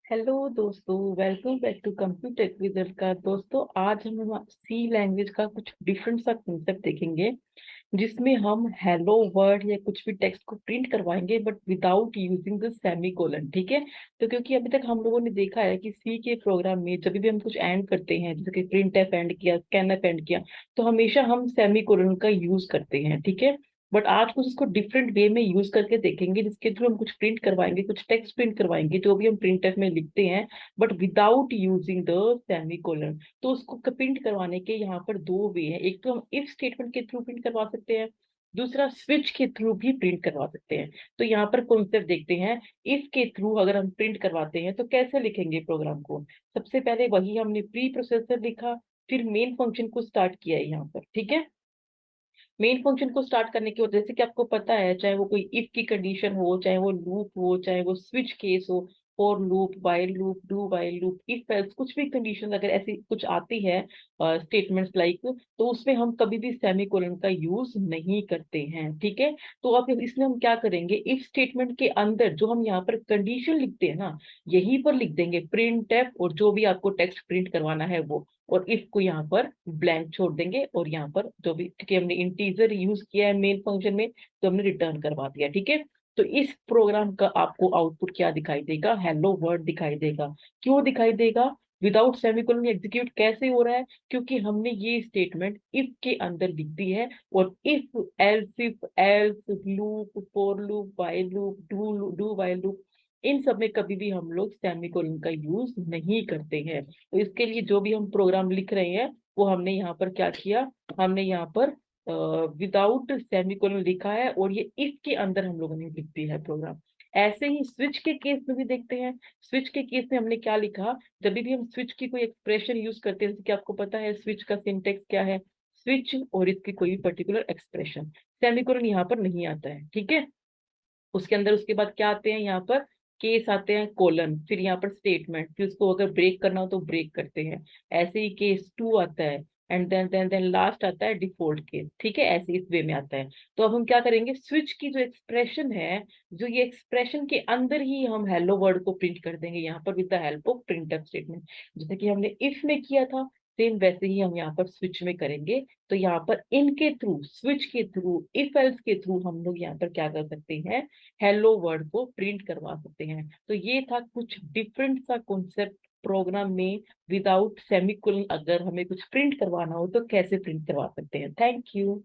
Hello दोस्तों, welcome back to computer with का। दोस्तों, आज हम सी लैंग्वेज का कुछ डिफरेंट सा कंसेप्ट देखेंगे, जिसमें हम हेलो वर्ड या कुछ भी टेक्स्ट को प्रिंट करवाएंगे but without using the semicolon. ठीक है। तो क्योंकि अभी तक हम लोगों ने देखा है कि सी के प्रोग्राम में जब भी हम कुछ एंड करते हैं, जैसे कि प्रिंट एफ एंड किया, स्कैन एफ एंड किया, तो हमेशा हम सेमीकोलन का यूज करते हैं। ठीक है। बट आज कुछ इसको डिफरेंट वे में यूज करके देखेंगे, जिसके थ्रू हम कुछ प्रिंट करवाएंगे, कुछ टेक्स्ट प्रिंट करवाएंगे जो भी हम प्रिंट एफ में लिखते हैं, but without using the semicolon. तो उसको प्रिंट करवाने के यहाँ पर दो वे हैं। एक तो हम इफ स्टेटमेंट के थ्रू प्रिंट करवा सकते हैं, दूसरा स्विच के थ्रू भी प्रिंट करवा सकते हैं। तो यहाँ पर कॉन्सेप्ट देखते हैं। इफ के थ्रू अगर हम प्रिंट करवाते हैं तो कैसे लिखेंगे प्रोग्राम को। सबसे पहले वही हमने प्री प्रोसेसर लिखा, फिर मेन फंक्शन को स्टार्ट किया है यहाँ पर। ठीक है। मेन फंक्शन को स्टार्ट करने की वजह से कि आपको पता है, चाहे वो कोई इफ की कंडीशन हो, चाहे वो लूप हो, चाहे वो स्विच केस हो, for loop, while loop, do while loop, if else, कुछ भी कंडीशन अगर ऐसी कुछ आती है स्टेटमेंट्स लाइक, तो उसमें हम कभी भी सेमीकोलन का यूज नहीं करते हैं। ठीक है। तो अब इसमें हम क्या करेंगे, इफ स्टेटमेंट के अंदर जो हम यहाँ पर कंडीशन लिखते हैं ना, यहीं पर लिख देंगे प्रिंट एफ, और जो भी आपको टेक्स्ट प्रिंट करवाना है वो, और इफ को यहाँ पर ब्लैंक छोड़ देंगे, और यहाँ पर जो भी, क्योंकि हमने इंटीजर यूज किया है मेन फंक्शन में, तो हमने रिटर्न करवा दिया। ठीक है। तो इस प्रोग्राम का आपको आउटपुट क्या दिखाई देगा, हेलो वर्ड दिखाई देगा। क्यों दिखाई देगा, विदाउट सेमीकोलन एग्जीक्यूट कैसे हो रहा है, क्योंकि हमने ये स्टेटमेंट इफ के अंदर लिख दी है। और if else loop, for loop, while loop, do while loop, इन सब में कभी भी हम लोग सेमीकोलन का यूज नहीं करते हैं। तो इसके लिए जो भी हम प्रोग्राम लिख रहे हैं, वो हमने यहाँ पर क्या किया, हमने यहाँ पर विदाउट सेमीकोलन लिखा है, और ये इफ के अंदर हम लोगों ने लिख दिया है प्रोग्राम। ऐसे ही स्विच के केस में भी देखते हैं। स्विच के केस में हमने क्या लिखा, जब भी हम स्विच की कोई एक्सप्रेशन यूज करते हैं, जैसे कि आपको पता है स्विच का सिंटेक्स क्या है, स्विच और इसकी कोई पर्टिकुलर एक्सप्रेशन, सेमीकोलन यहाँ पर नहीं आता है। ठीक है। उसके अंदर उसके बाद क्या आते हैं, यहाँ पर केस आते हैं, कोलन, फिर यहाँ पर स्टेटमेंट, फिर उसको अगर ब्रेक करना हो तो ब्रेक करते हैं। ऐसे ही केस टू आता है, एंड देन लास्ट आता है डिफॉल्ट केस। ठीक है। ऐसे इस वे में आता है। तो अब हम क्या करेंगे, स्विच की जो एक्सप्रेशन है, जो ये एक्सप्रेशन के अंदर ही हम हेलो वर्ड को प्रिंट कर देंगे यहाँ पर with the help of printf statement. जैसे कि हमने इफ में किया था, सेम वैसे ही हम यहाँ पर स्विच में करेंगे। तो यहाँ पर इनके थ्रू, स्विच के थ्रू, इफ एल्स के थ्रू हम लोग यहाँ पर क्या कर सकते हैं, हेलो वर्ड को प्रिंट करवा सकते हैं। तो ये था कुछ डिफरेंट सा कॉन्सेप्ट प्रोग्राम में, विदाउट सेमीकोलन अगर हमें कुछ प्रिंट करवाना हो तो कैसे प्रिंट करवा सकते हैं। Thank you.